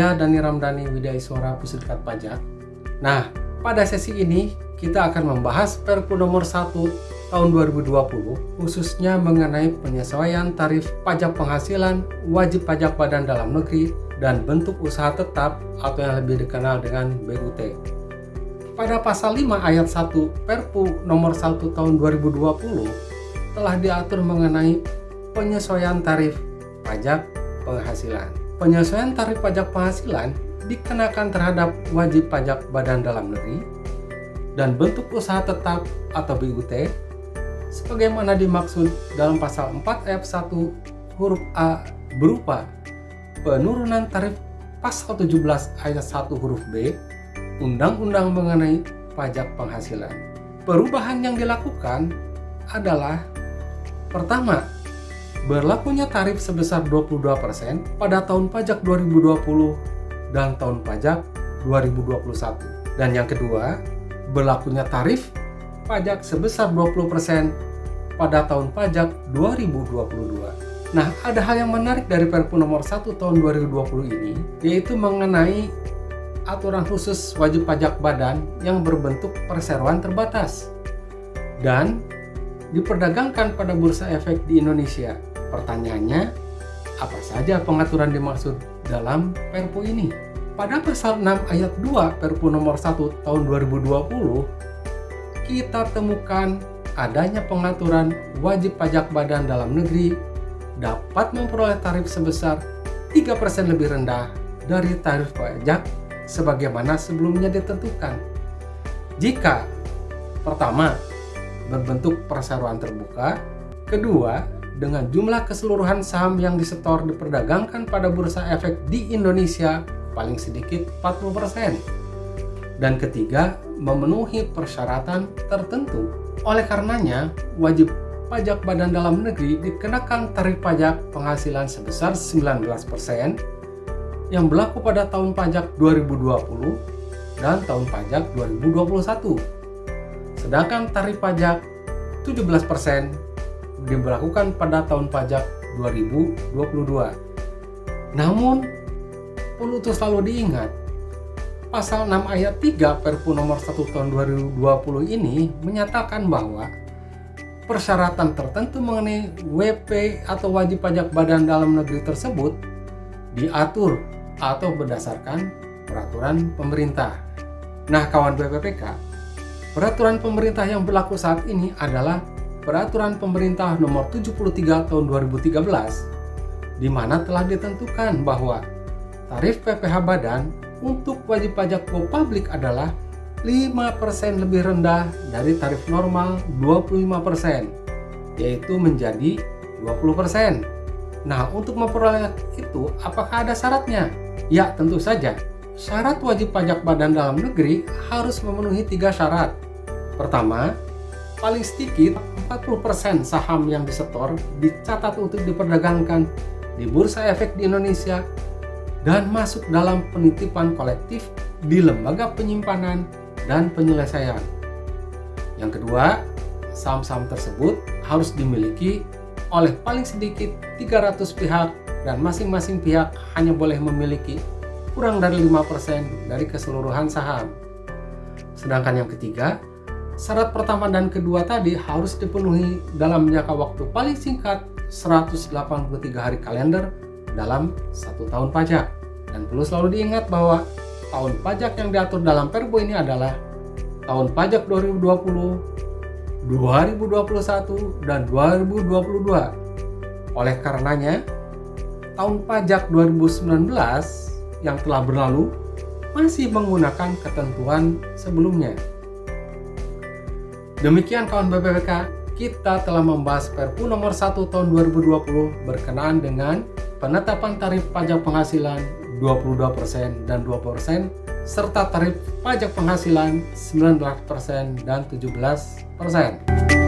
Saya Dani Ramdhani Widyaswara Pusdikat Pajak. Nah, pada sesi ini kita akan membahas Perpu nomor 1 tahun 2020 khususnya mengenai penyesuaian tarif pajak penghasilan, wajib pajak badan dalam negeri, dan bentuk usaha tetap atau yang lebih dikenal dengan BUT. Pada pasal 5 ayat 1 Perpu nomor 1 tahun 2020 telah diatur mengenai penyesuaian tarif pajak penghasilan. Penyesuaian tarif pajak penghasilan dikenakan terhadap wajib pajak badan dalam negeri dan bentuk usaha tetap atau BUT sebagaimana dimaksud dalam pasal 4 ayat 1 huruf A berupa penurunan tarif pasal 17 ayat 1 huruf B Undang-Undang mengenai pajak penghasilan. Perubahan yang dilakukan adalah pertama, berlakunya tarif sebesar 22% pada tahun pajak 2020 dan tahun pajak 2021. Dan yang kedua, berlakunya tarif pajak sebesar 20% pada tahun pajak 2022. Nah, ada hal yang menarik dari Perpu nomor 1 tahun 2020 ini, yaitu mengenai aturan khusus wajib pajak badan yang berbentuk perseroan terbatas dan diperdagangkan pada bursa efek di Indonesia. Pertanyaannya, apa saja pengaturan dimaksud dalam Perpu ini? Pada pasal 6 ayat 2 Perpu nomor 1 tahun 2020, kita temukan adanya pengaturan wajib pajak badan dalam negeri dapat memperoleh tarif sebesar 3% lebih rendah dari tarif pajak sebagaimana sebelumnya ditentukan. Jika pertama, berbentuk perseroan terbuka, kedua, dengan jumlah keseluruhan saham yang disetor diperdagangkan pada bursa efek di Indonesia paling sedikit 40%. Dan ketiga, memenuhi persyaratan tertentu. Oleh karenanya, wajib pajak badan dalam negeri dikenakan tarif pajak penghasilan sebesar 19% yang berlaku pada tahun pajak 2020 dan tahun pajak 2021. Sedangkan tarif pajak 17% diberlakukan pada tahun pajak 2022. Namun, perlu selalu diingat, pasal 6 ayat 3 Perpu nomor 1 tahun 2020 ini menyatakan bahwa persyaratan tertentu mengenai WP atau wajib pajak badan dalam negeri tersebut diatur atau berdasarkan peraturan pemerintah. Nah, kawan BPPK, peraturan pemerintah yang berlaku saat ini adalah Peraturan Pemerintah Nomor 73 Tahun 2013, di mana telah ditentukan bahwa tarif PPh badan untuk wajib pajak go publik adalah 5% lebih rendah dari tarif normal 25%, yaitu menjadi 20%. Nah, untuk memperoleh itu, apakah ada syaratnya? Ya, tentu saja. Syarat wajib pajak badan dalam negeri harus memenuhi 3 syarat. Pertama, paling sedikit 40% saham yang disetor dicatat untuk diperdagangkan di bursa efek di Indonesia dan masuk dalam penitipan kolektif di lembaga penyimpanan dan penyelesaian. Yang kedua, saham-saham tersebut harus dimiliki oleh paling sedikit 300 pihak dan masing-masing pihak hanya boleh memiliki kurang dari 5% dari keseluruhan saham. Sedangkan yang ketiga, syarat pertama dan kedua tadi harus dipenuhi dalam jangka waktu paling singkat 183 hari kalender dalam 1 tahun pajak. Dan perlu selalu diingat bahwa tahun pajak yang diatur dalam Perpu ini adalah tahun pajak 2020, 2021, dan 2022. Oleh karenanya, tahun pajak 2019 yang telah berlalu masih menggunakan ketentuan sebelumnya. Demikian kawan BPPK, kita telah membahas Perpu nomor 1 tahun 2020 berkenaan dengan penetapan tarif pajak penghasilan 22% dan 2% serta tarif pajak penghasilan 19% dan 17%.